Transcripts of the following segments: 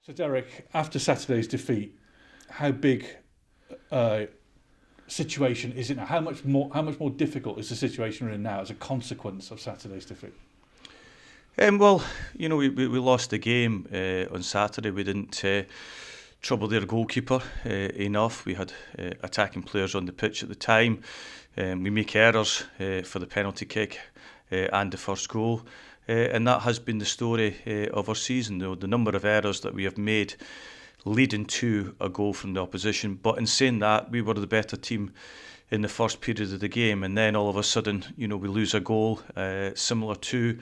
So, Derek, after Saturday's defeat, how big a situation is it now? How much more difficult is the situation we're in now as a consequence of Saturday's defeat? Well, we lost the game on Saturday. We didn't trouble their goalkeeper enough. We had attacking players on the pitch at the time. We make errors for the penalty kick and the first goal. And that has been the story of our season, the number of errors that we have made leading to a goal from the opposition. But in saying that, we were the better team in the first period of the game, and then all of a sudden, we lose a goal similar to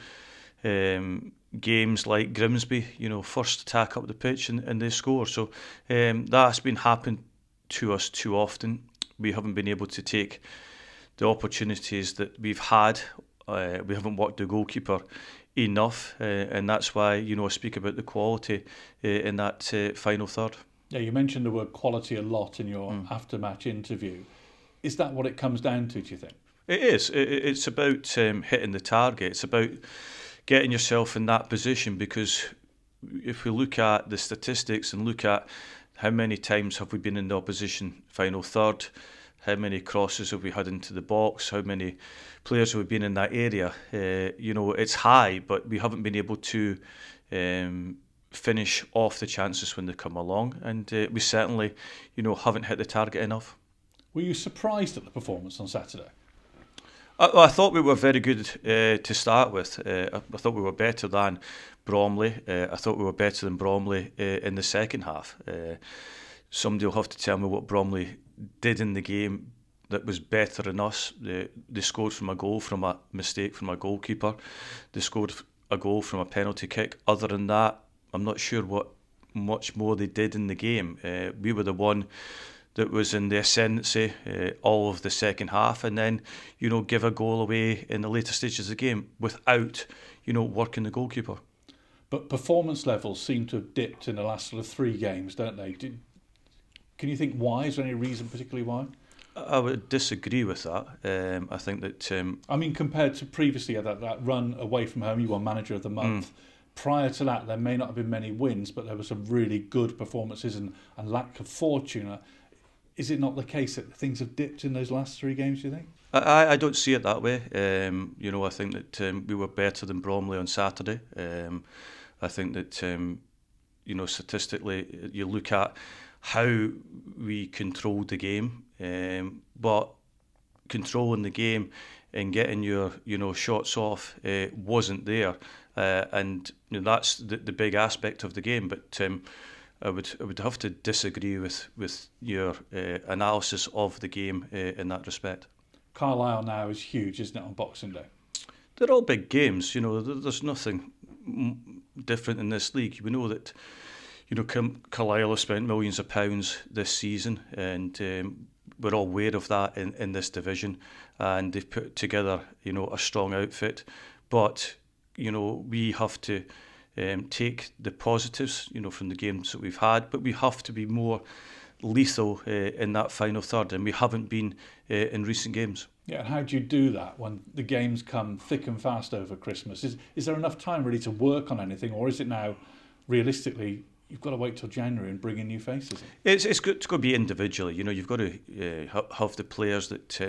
games like Grimsby, first attack up the pitch and they score. So that's been happening to us too often. We haven't been able to take the opportunities that we've had. We haven't worked the goalkeeper enough, and that's why I speak about the quality in that final third. Yeah, you mentioned the word quality a lot in your after-match interview. Is that what it comes down to, do you think? It is. It's about hitting the target. It's about getting yourself in that position, because if we look at the statistics and look at how many times have we been in the opposition final third, how many crosses have we had into the box, how many players have we been in that area, it's high, but we haven't been able to finish off the chances when they come along, and we certainly haven't hit the target enough. Were you surprised at the performance on Saturday? I thought we were very good to start with. I thought we were better than Bromley. I thought we were better than Bromley in the second half. Somebody will have to tell me what Bromley did in the game that was better than us. They scored from a goal from a mistake from a goalkeeper. They scored a goal from a penalty kick. Other than that, I'm not sure what much more they did in the game. We were the one that was in the ascendancy all of the second half, and then give a goal away in the later stages of the game without working the goalkeeper. But performance levels seem to have dipped in the last sort of 3 games, don't they? Can you think why? Is there any reason particularly why? I would disagree with that. I think that compared to previously, that run away from home, you won Manager of the Month. Prior to that, there may not have been many wins, but there were some really good performances and lack of fortune. Is it not the case that things have dipped in those last 3 games, do you think? I don't see it that way. I think that we were better than Bromley on Saturday. I think that statistically, you look at how we controlled the game, but controlling the game and getting your shots off wasn't there, and that's the big aspect of the game. But I would have to disagree with your analysis of the game in that respect. Carlisle now is huge, isn't it, on Boxing Day? They're all big games. There's nothing different in this league. We know that Carlisle have spent millions of pounds this season, and we're all aware of that in this division, and they've put together a strong outfit. But we have to take the positives from the games that we've had, but we have to be more lethal in that final third, and we haven't been in recent games. Yeah, and how do you do that when the games come thick and fast over Christmas? Is there enough time really to work on anything, or is it now realistically you've got to wait till January and bring in new faces? It's got to be individually. You've got to have the players that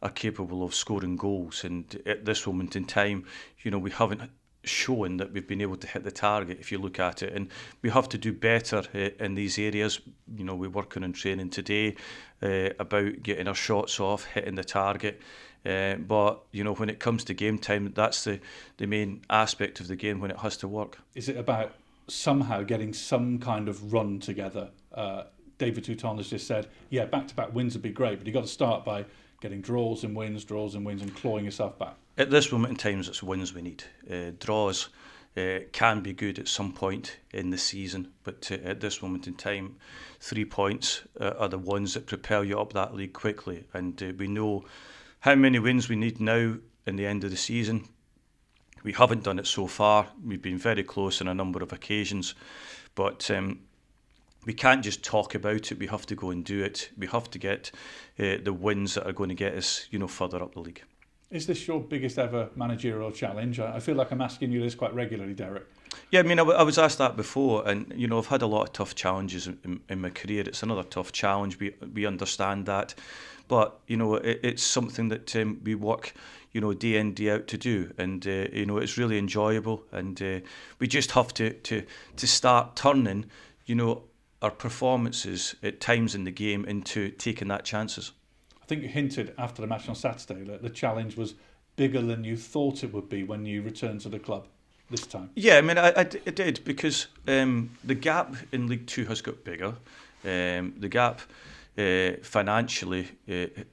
are capable of scoring goals, and at this moment in time, we haven't shown that we've been able to hit the target if you look at it, and we have to do better in these areas. We're working on training today about getting our shots off, hitting the target, but when it comes to game time, that's the main aspect of the game when it has to work. Is it about somehow getting some kind of run together? David Touton has just said, back-to-back wins would be great, but you've got to start by getting draws and wins and clawing yourself back. At this moment in time, it's wins we need. Draws can be good at some point in the season, but at this moment in time, 3 points are the ones that propel you up that league quickly. And we know how many wins we need now in the end of the season. We haven't done it so far. We've been very close on a number of occasions, but we can't just talk about it. We have to go and do it. We have to get the wins that are going to get us, further up the league. Is this your biggest ever managerial challenge? I feel like I'm asking you this quite regularly, Derek. Yeah, I mean, I was asked that before, and I've had a lot of tough challenges in my career. It's another tough challenge. We understand that, but it's something that we work, day in, day out to do, and it's really enjoyable, and we just have to start turning, our performances at times in the game into taking that chances. I think you hinted after the match on Saturday that the challenge was bigger than you thought it would be when you returned to the club this time. Yeah, I mean, I did, because the gap in League Two has got bigger. The gap financially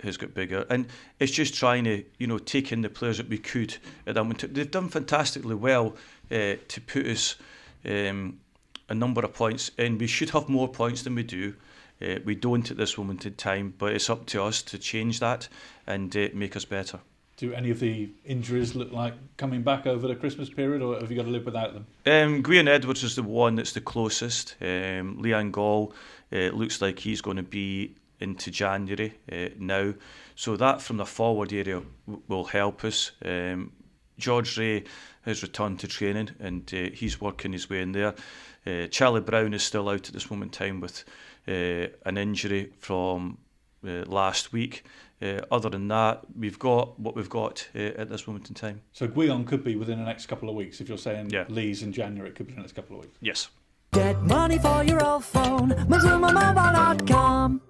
has got bigger, and it's just trying to take in the players that we could at that moment. They've done fantastically well to put us a number of points in. We should have more points than we do. We don't at this moment in time, but it's up to us to change that and make us better. Do any of the injuries look like coming back over the Christmas period, or have you got to live without them? Graham Edwards is the one that's the closest. Leanne Gall looks like he's going to be into January now. So that from the forward area will help us. George Ray has returned to training, and he's working his way in there. Charlie Brown is still out at this moment in time with an injury from last week. Other than that, we've got what we've got at this moment in time. So Guion could be within the next couple of weeks. If you're saying Leeds in January, it could be the next couple of weeks. Yes. Get money for your old phone, MazumaMobile.com.